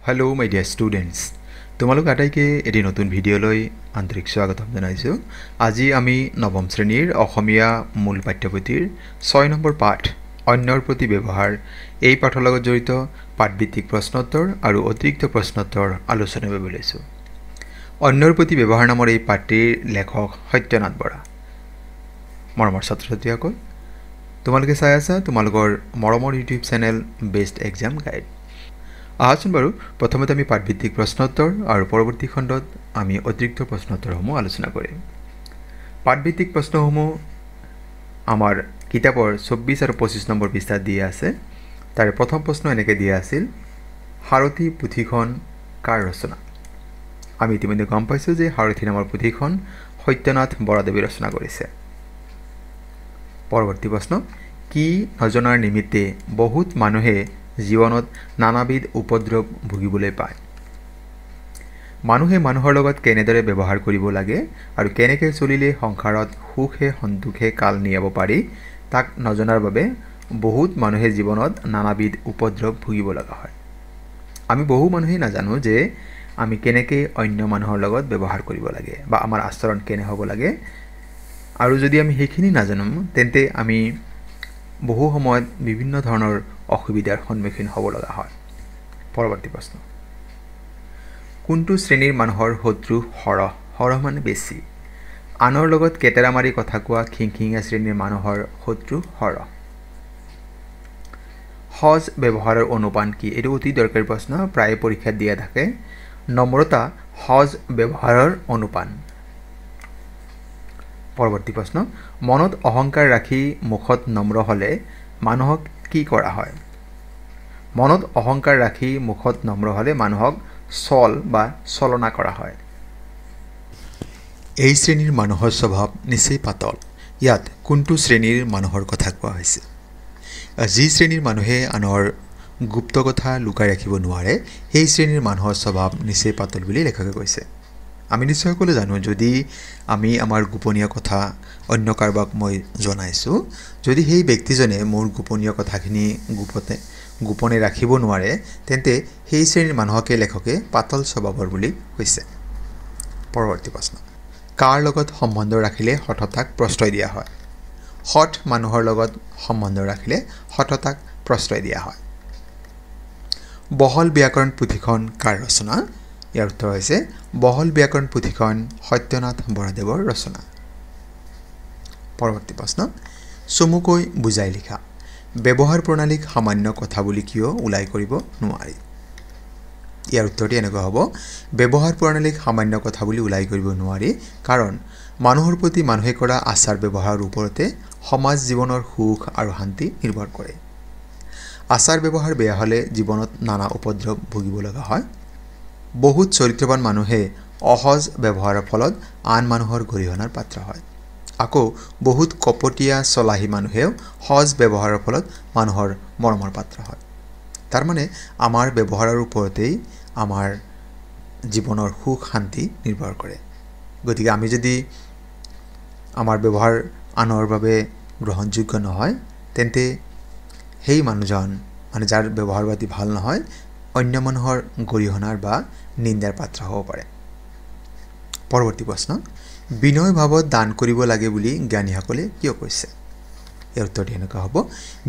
Hello my dear students তোমালোক আটাইকে এটি নতুন ভিডিওলৈ আন্তৰিক স্বাগতম জনাইছো। আজি আমি নৱম শ্ৰেণীৰ অসমীয়া মূল পাঠ্যপুথিৰ 6 নম্বৰ পাঠ অন্যৰ প্ৰতি ব্যৱহাৰ এই পাঠৰ লগত জড়িত পাঠভিত্তিক প্ৰশ্নোত্তৰ আৰু অতিৰিক্ত প্ৰশ্নোত্তৰ আলোচনা কৰিব লৈছো। অন্যৰ প্ৰতি ব্যৱহাৰ নামৰ এই পাঠটিৰ লেখক সত্যনাথ বৰা। মৰমৰ ছাত্ৰ-ছাত্ৰীসকল, তোমালোকে চাই আছা তোমালোকৰ মৰমৰ YouTube channel best exam guide. আহাচোন বাৰু প্ৰথমতে আমি পাঠভিত্তিক প্ৰশ্নোত্তৰ আৰু পৰৱৰ্তী খণ্ডত আমি অতিৰিক্ত প্ৰশ্নোত্তৰসমূহ আলোচনা কৰিম। পাঠভিত্তিক প্ৰশ্নসমূহ আমাৰ কিতাপৰ 24 আৰু 25 নম্বৰ পৃষ্ঠাত দিয়া আছে। তাৰে প্ৰথম প্ৰশ্ন এনেকৈ দিয়া আছিল, সাৰথি পুথিখন কাৰ ৰচনা? আমি ইতিমধ্যে গম পাইছোঁ যে সাৰথি নামৰ পুথিখন সত্যনাথ বৰাদেৱে ৰচনা কৰিছে। পৰৱৰ্তী প্ৰশ্ন, কি নজনাৰ নিমিত্তে বহুত মানুহে জীৱনত নানাবিধ উপদ্ৰৱ ভুগিবলৈ পায়? মানুহে মানুহৰ লগত কেনেদৰে ব্যৱহাৰ কৰিব লাগে আৰু কেনেকৈ চলিলে সংসাৰত সুখে সন্তোষে কাল নিয়াব পাৰি তাক নজনাৰ বাবে বহুত মানুহে জীৱনত নানাবিধ উপদ্ৰৱ ভুগিব লগা হয়। আমি বহু মানুহেই নাজানো যে আমি কেনেকৈ অন্য মানুহৰ লগত ব্যৱহাৰ কৰিব লাগে বা আমাৰ আচৰণ কেনে হ'ব লাগে, আৰু যদি আমি সেইখিনি নাজানো তেন্তে আমি বহু সময়ত বিভিন্ন ধৰণৰ অসুবিধাৰ সন্মুখীন হ'ব লগা হয়। পৰৱৰ্তী প্ৰশ্ন, কোনটো শ্ৰেণীৰ মানুহৰ শত্ৰু সৰহ? সৰহ মানে বেছি। আনৰ লগত কেটেৰা মাৰি কথা কোৱা খিংখিঙীয়া শ্ৰেণীৰ মানুহৰ শত্ৰু সৰহ। সজ ব্যৱহাৰৰ অনুপান কি? এইটো অতি দৰকাৰী প্ৰশ্ন, প্ৰায়ে পৰীক্ষাত দিয়া থাকে। নম্ৰতা সজ ব্যৱহাৰৰ অনুপান। পৰৱৰ্তী প্ৰশ্ন, মনত অহংকাৰ ৰাখি মুখত নম্ৰ হ'লে মানুহক কি কৰা হয়? মনত অহংকাৰ ৰাখি মুখত নম্ৰ হ'লে মানুহক চল বা চলনা কৰা হয়। এই শ্ৰেণীৰ মানুহৰ স্বভাৱ নিচেই পাতল। ইয়াত কোনটো শ্ৰেণীৰ মানুহৰ কথা কোৱা হৈছে? যি শ্ৰেণীৰ মানুহে আনৰ গুপ্ত কথা লুকাই ৰাখিব নোৱাৰে সেই শ্ৰেণীৰ মানুহৰ স্বভাৱ নিচেই পাতল বুলি লেখকে কৈছে। আমি নিশ্চয় সকলোৱে জানো, যদি আমি আমাৰ গোপনীয় কথা অন্য কাৰোবাক মই জনাইছোঁ, যদি সেই ব্যক্তিজনে মোৰ গোপনীয় কথাখিনি গোপনে ৰাখিব নোৱাৰে তেন্তে সেই শ্ৰেণীৰ মানুহকে লেখকে পাতল স্বভাৱৰ বুলি কৈছে। পৰৱৰ্তী প্ৰশ্ন, কাৰ লগত সম্বন্ধ ৰাখিলে সততাক প্ৰশ্ৰয় দিয়া হয়? সৎ মানুহৰ লগত সম্বন্ধ ৰাখিলে সততাক প্ৰশ্ৰয় দিয়া হয়। বহল ব্যাকৰণ পুথিখন কাৰ ৰচনা? ইয়াৰ উত্তৰ হৈছে বহল ব্যাকৰণ পুথিখন সত্যনাথ বৰাদেৱৰ ৰচনা। পৰৱৰ্তী প্ৰশ্ন, চমুকৈ বুজাই লিখা। ব্যৱহাৰ প্ৰণালীক সামান্য কথা বুলি কিয় ওলাই কৰিব নোৱাৰি? ইয়াৰ উত্তৰটি এনেকুৱা হ'ব, ব্যৱহাৰ প্ৰণালীক সামান্য কথা বুলি ওলাই কৰিব নোৱাৰি কাৰণ মানুহৰ প্ৰতি মানুহে কৰা আচাৰ ব্যৱহাৰৰ ওপৰতে সমাজ জীৱনৰ সুখ আৰু শান্তি নিৰ্ভৰ কৰে। আচাৰ ব্যৱহাৰ বেয়া হ'লে জীৱনত নানা উপদ্ৰৱ ভুগিব লগা হয়। বহুত চৰিত্ৰৱান মানুহে অসজ ব্যৱহাৰৰ ফলত আন মানুহৰ গৰিহণাৰ পাত্ৰ হয়। আকৌ বহুত কপটীয়া চলাহী মানুহেও সজ ব্যৱহাৰৰ ফলত মানুহৰ মৰমৰ পাত্ৰ হয়। তাৰমানে আমাৰ ব্যৱহাৰৰ ওপৰতেই আমাৰ জীৱনৰ সুখ শান্তি নিৰ্ভৰ কৰে। গতিকে আমি যদি আমাৰ ব্যৱহাৰ আনৰ বাবে গ্ৰহণযোগ্য নহয় তেন্তে সেই মানুহজন মানে যাৰ ব্যৱহাৰ পাতি ভাল নহয় অন্য মানুহৰ গৰিহণাৰ বা নিন্দাৰ পাত্ৰ হ'ব পাৰে। পৰৱৰ্তী প্ৰশ্ন, বিনয় ভাৱত দান কৰিব লাগে বুলি জ্ঞানীসকলে কিয় কৈছে? ইয়াৰ উত্তৰটি এনেকুৱা হ'ব,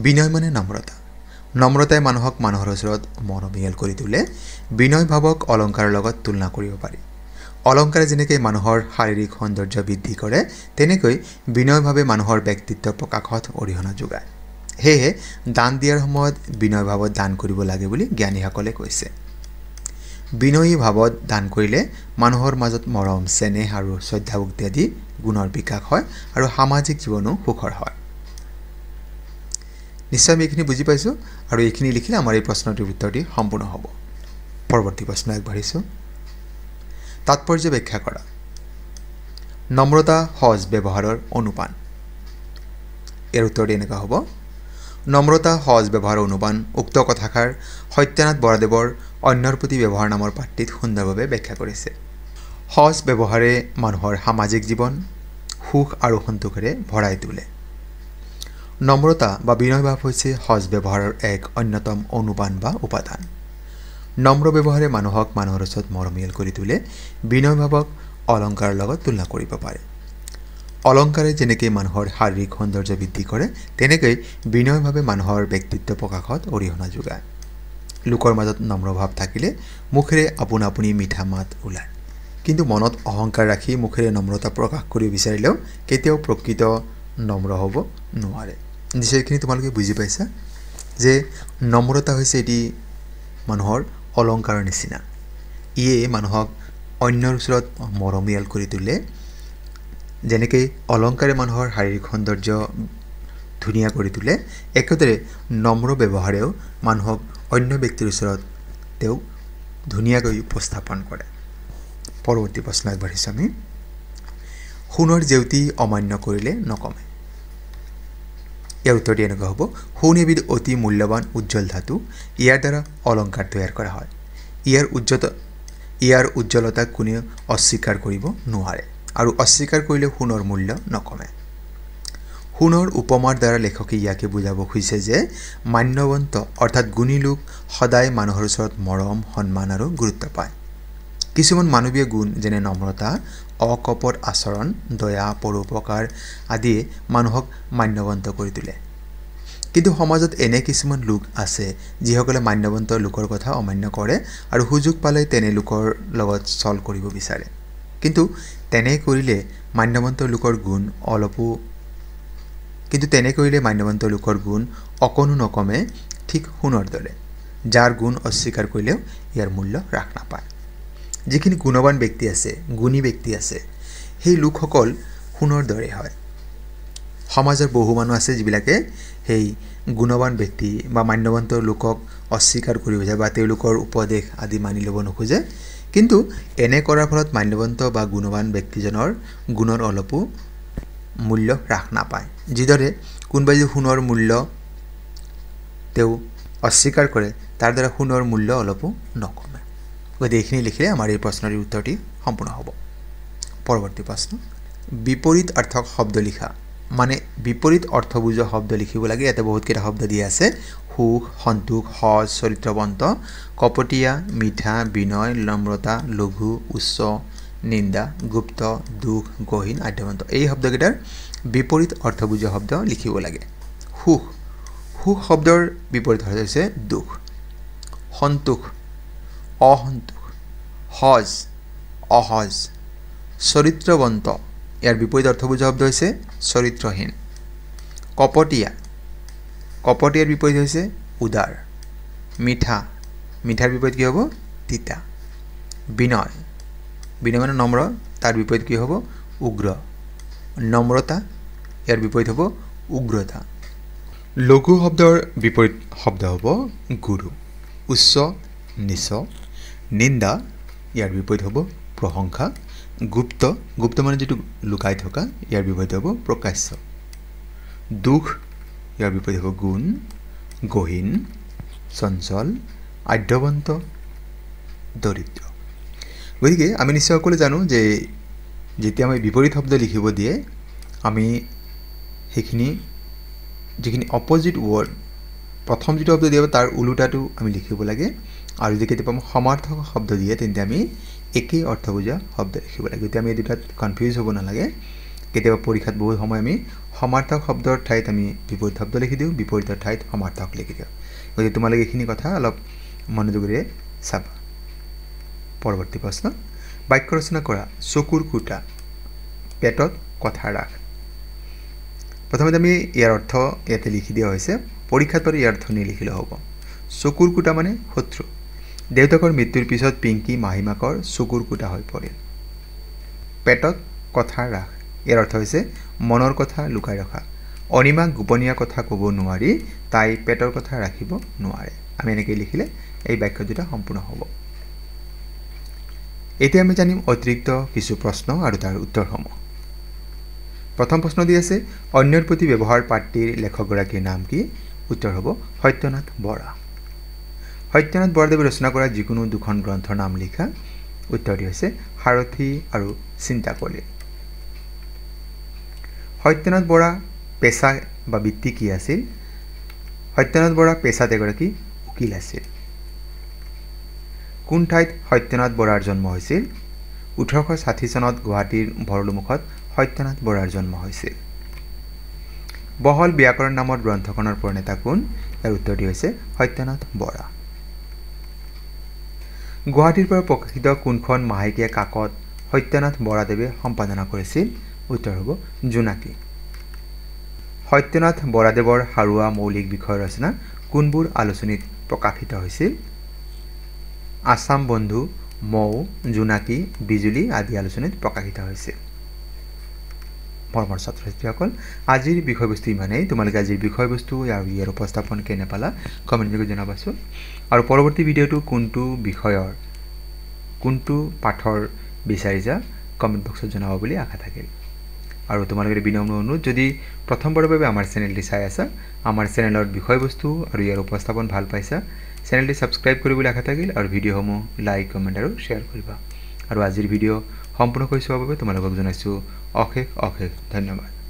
বিনয় মানে নম্ৰতা। নম্ৰতাই মানুহক মানুহৰ ওচৰত মৰমীয়াল কৰি তোলে। বিনয় ভাৱক অলংকাৰৰ লগত তুলনা কৰিব পাৰি। অলংকাৰে যেনেকৈ মানুহৰ শাৰীৰিক সৌন্দৰ্য বৃদ্ধি কৰে তেনেকৈ বিনয় ভাৱে মানুহৰ ব্যক্তিত্ব প্ৰকাশত অৰিহণা যোগায়। সেয়েহে দান দিয়াৰ সময়ত বিনয় ভাৱত দান কৰিব লাগে বুলি জ্ঞানীসকলে কৈছে। বিনয়ী ভাৱত দান কৰিলে মানুহৰ মাজত মৰম চেনেহ আৰু শ্ৰদ্ধাভক্তি আদি গুণৰ বিকাশ হয় আৰু সামাজিক জীৱনো সুখৰ হয়। নিশ্চয় আমি এইখিনি বুজি পাইছোঁ আৰু এইখিনি লিখিলে আমাৰ এই প্ৰশ্নটিৰ উত্তৰটি সম্পূৰ্ণ হ'ব। পৰৱৰ্তী প্ৰশ্ন আগবাঢ়িছোঁ। তাৎপৰ্য ব্যাখ্যা কৰা। নম্ৰতা সজ ব্যৱহাৰৰ অনুপান। ইয়াৰ উত্তৰটি এনেকুৱা হ'ব, নম্ৰতা সজ ব্যৱহাৰৰ অনুপান উক্ত কথাষাৰ সত্যনাথ বৰাদেৱৰ অন্যৰ প্ৰতি ব্যৱহাৰ নামৰ পাঠটিত সুন্দৰভাৱে ব্যাখ্যা কৰিছে। সজ ব্যৱহাৰে মানুহৰ সামাজিক জীৱন সুখ আৰু সন্তোষেৰে ভৰাই তোলে। নম্ৰতা বা বিনয় ভাৱ হৈছে সজ ব্যৱহাৰৰ এক অন্যতম অনুপান বা উপাদান। নম্ৰ ব্যৱহাৰে মানুহক মানুহৰ ওচৰত মৰমিয়াল কৰি তোলে বিনয় ভাৱক অলংকাৰৰ লগত তুলনা কৰিব পাৰে অলংকাৰে যেনেকৈ মানুহৰ শাৰীৰিক সৌন্দৰ্য বৃদ্ধি কৰে তেনেকৈ বিনয়ভাৱে মানুহৰ ব্যক্তিত্ব প্ৰকাশত অৰিহণা যোগায় লোকৰ মাজত নম্ৰ ভাৱ থাকিলে মুখেৰে আপোনা আপুনি মিঠা মাত ওলায় কিন্তু মনত অহংকাৰ ৰাখি মুখেৰে নম্ৰতা প্ৰকাশ কৰিব বিচাৰিলেও কেতিয়াও প্ৰকৃত নম্ৰ হ'ব নোৱাৰে নিশ্চয়খিনি তোমালোকে বুজি পাইছা যে নম্ৰতা হৈছে এটি মানুহৰ অলংকাৰৰ নিচিনা ইয়ে মানুহক অন্যৰ ওচৰত মৰমিয়াল কৰি তোলে যেনেকৈ অলংকাৰে মানুহৰ শাৰীৰিক সৌন্দৰ্য ধুনীয়া কৰি তোলে একেদৰে নম্ৰ ব্যৱহাৰেও মানুহক অন্য ব্যক্তিৰ ওচৰত তেওঁ ধুনীয়াকৈ উপস্থাপন কৰে পৰৱৰ্তী প্ৰশ্ন আগবাঢ়িছোঁ আমি সোণৰ জেউতি অমান্য কৰিলে নকমে ইয়াৰ উত্তৰটি এনেকুৱা হ'ব সোণ এবিধ অতি মূল্যৱান উজ্জ্বল ধাতু ইয়াৰ দ্বাৰা অলংকাৰ তৈয়াৰ কৰা হয় ইয়াৰ উজ্জ্বলতাক কোনেও অস্বীকাৰ কৰিব নোৱাৰে আৰু অস্বীকাৰ কৰিলে সোণৰ মূল্য নকমে সোণৰ উপমাৰ দ্বাৰা লেখকে ইয়াকে বুজাব খুজিছে যে মান্যৱন্ত অৰ্থাৎ গুণী লোক সদায় মানুহৰ ওচৰত মৰম সন্মান আৰু গুৰুত্ব পায় কিছুমান মানৱীয় গুণ যেনে নম্ৰতা অকপট আচৰণ দয়া পৰোপকাৰ আদিয়ে মানুহক মান্যৱন্ত কৰি তোলে কিন্তু সমাজত এনে কিছুমান লোক আছে যিসকলে মান্যৱন্ত লোকৰ কথা অমান্য কৰে আৰু সুযোগ পালে তেনে লোকৰ লগত চল কৰিব বিচাৰে কিন্তু তেনে কৰিলে মান্যৱন্ত লোকৰ গুণ অকণো নকমে ঠিক সোণৰ দৰে যাৰ গুণ অস্বীকাৰ কৰিলেও ইয়াৰ মূল্য হ্ৰাস নাপায় যিখিনি গুণৱান ব্যক্তি আছে গুণী ব্যক্তি আছে সেই লোকসকল সোণৰ দৰে হয় সমাজৰ বহু মানুহ আছে যিবিলাকে সেই গুণৱান ব্যক্তি বা মান্যৱন্ত লোকক অস্বীকাৰ কৰিব যায় বা তেওঁলোকৰ উপদেশ আদি মানি ল'ব নোখোজে কিন্তু এনে কৰাৰ ফলত মান্যৱন্ত বা গুণৱান ব্যক্তিজনৰ গুণৰ অলপো মূল্য হ্ৰাস নাপায় যিদৰে কোনোবাই যদি সোণৰ মূল্য তেওঁ অস্বীকাৰ কৰে তাৰ দ্বাৰা সোণৰ মূল্য অলপো নকমে গতিকে এইখিনি লিখিলে আমাৰ এই প্ৰশ্নৰ উত্তৰটি সম্পূৰ্ণ হ'ব পৰৱৰ্তী প্ৰশ্ন বিপৰীত অৰ্থক শব্দ লিখা মানে বিপৰীত অৰ্থ বুজোৱা শব্দ লিখিব লাগে ইয়াতে বহুতকেইটা শব্দ দিয়া আছে সুখ সন্তোষ সজ চৰিত্ৰৱন্ত কপটীয়া মিঠা বিনয় নম্ৰতা লঘু উচ্চ নিন্দা গুপ্ত দুখ গহীন আদ্যৱন্ত এই শব্দকেইটাৰ বিপৰীত অৰ্থ বুজোৱা শব্দ লিখিব লাগে সুখ শব্দৰ বিপৰীত অৰ্থ হৈছে দুখ সন্তোষ অসন্তোষ সজ অসজ চৰিত্ৰৱন্ত ইয়াৰ বিপৰীত অৰ্থ বুজোৱা শব্দ হৈছে চৰিত্ৰহীন কপটীয়াৰ বিপৰীত হৈছে উদাৰ মিঠাৰ বিপৰীত কি হ'ব তিতা বিনয় মানে নম্ৰ তাৰ বিপৰীত কি হ'ব উগ্ৰ নম্ৰতা ইয়াৰ বিপৰীত হ'ব উগ্ৰতা লঘু শব্দৰ বিপৰীত শব্দ হ'ব গুৰু উচ্চ নিচ নিন্দা ইয়াৰ বিপৰীত হ'ব প্ৰশংসা গুপ্ত মানে যেটো লুকাই থকা ইয়াৰ বিপৰীত হ'ব প্ৰকাশ্য দুখ ইয়াৰ বিপৰীত হ'ব গুণ গহীন চঞ্চল আদ্যৱন্ত দৰিদ্ৰ গতিকে আমি নিশ্চয় সকলোৱে জানো যে যেতিয়া আমি বিপৰীত শব্দ লিখিব দিয়ে আমি সেইখিনি যিখিনি অপজিট ৱৰ্ড প্ৰথম যেটো শব্দ দিব তাৰ উলুটাটো আমি লিখিব লাগে আৰু যদি কেতিয়াবা সমাৰ্থক শব্দ দিয়ে তেন্তে আমি একেই অৰ্থ বুজা শব্দ লিখিব লাগে গতিকে আমি এই দুটাত কনফিউজ হ'ব নালাগে কেতিয়াবা পৰীক্ষাত বহুত সময় আমি সমাৰ্থক শব্দৰ ঠাইত আমি বিপৰীত শব্দ লিখি দিওঁ বিপৰীতৰ ঠাইত সমাৰ্থক লিখি দিওঁ গতিকে তোমালোকে এইখিনি কথা অলপ মনোযোগেৰে চাবা পৰৱৰ্তী প্ৰশ্ন বাক্য ৰচনা কৰা চকুৰ কুটা পেটত কথা ৰাখ প্ৰথমতে আমি ইয়াৰ অৰ্থ ইয়াতে লিখি দিয়া হৈছে পৰীক্ষাত বাৰু ইয়াৰ অৰ্থ নিলিখিলে হ'ব চকুৰ কুটা মানে শত্ৰু দেউতাকৰ মৃত্যুৰ পিছত পিংকি মাহিমাকৰ চকুৰ কুটা হৈ পৰিল পেটত কথা ৰাখ ইয়াৰ অৰ্থ হৈছে মনৰ কথা লুকাই ৰখা অনিমাক গোপনীয় কথা ক'ব নোৱাৰি তাই পেটৰ কথা ৰাখিব নোৱাৰে আমি এনেকৈ লিখিলে এই বাক্য দুটা সম্পূৰ্ণ হ'ব এতিয়া আমি জানিম অতিৰিক্ত কিছু প্ৰশ্ন আৰু তাৰ উত্তৰসমূহ প্ৰথম প্ৰশ্ন দি আছে অন্যৰ প্ৰতি ব্যৱহাৰ পাত্ৰীৰ লেখকগৰাকীৰ নাম কি উত্তৰ হ'ব সত্যনাথ বৰা সত্যনাথ বৰাদেৱে ৰচনা কৰা যিকোনো দুখন গ্ৰন্থৰ নাম লিখা উত্তৰটি হৈছে সাৰথী আৰু চিন্তাকলি সত্যনাথ বৰা পেশা বা বৃত্তি কি আছিল সত্যনাথ বৰা পেশাত এগৰাকী উকিল আছিল কোন ঠাইত সত্যনাথ বৰাৰ জন্ম হৈছিল 1860 চনত গুৱাহাটীৰ ভৰলুমুখত সত্যনাথ বৰাৰ জন্ম হৈছিল বহল ব্যাকৰণ নামৰ গ্ৰন্থখনৰ প্ৰণেতা কোন ইয়াৰ উত্তৰটি হৈছে সত্যনাথ বৰা গুৱাহাটীৰ পৰা প্ৰকাশিত কোনখন মাহেকীয়া কাকত সত্যনাথ বৰাদেৱে সম্পাদনা কৰিছিল উত্তৰ হ'ব জোনাকী সত্যনাথ বৰাদেৱৰ হাৰুৱা মৌলিক বিষয় ৰচনা কোনবোৰ আলোচনীত প্ৰকাশিত হৈছিল আসাম বন্ধু মৌ জোনাকী বিজুলী আদি আলোচনীত প্ৰকাশিত হৈছিল মৰমৰ ছাত্ৰ-ছাত্ৰীসকল আজিৰ বিষয়বস্তু ইমানেই তোমালোকে আজিৰ বিষয়বস্তু আৰু ইয়াৰ উপস্থাপন কেনে পালা কমেণ্ট যোগে জনাবাচোন আৰু পৰৱৰ্তী ভিডিঅ'টো কোনটো বিষয়ৰ কোনটো পাঠৰ বিচাৰিছা কমেণ্ট বক্সত জনাব বুলি আশা থাকিল আৰু তোমালোকৰ বিনম্ৰ অনুৰোধ যদি প্ৰথমবাৰৰ বাবে আমাৰ চেনেলটি চাই আছা আমাৰ চেনেলৰ বিষয়বস্তু আৰু ইয়াৰ উপস্থাপন ভাল পাইছা চেনেলটি সাবস্ক্ৰাইব কৰিবলৈ আশা থাকিল আৰু ভিডিঅ'সমূহ লাইক কমেণ্ট আৰু শ্বেয়াৰ কৰিবা আৰু আজিৰ ভিডিঅ' সম্পূৰ্ণকৈ চোৱাৰ বাবে তোমালোকক জনাইছোঁ অশেষ অশেষ ধন্যবাদ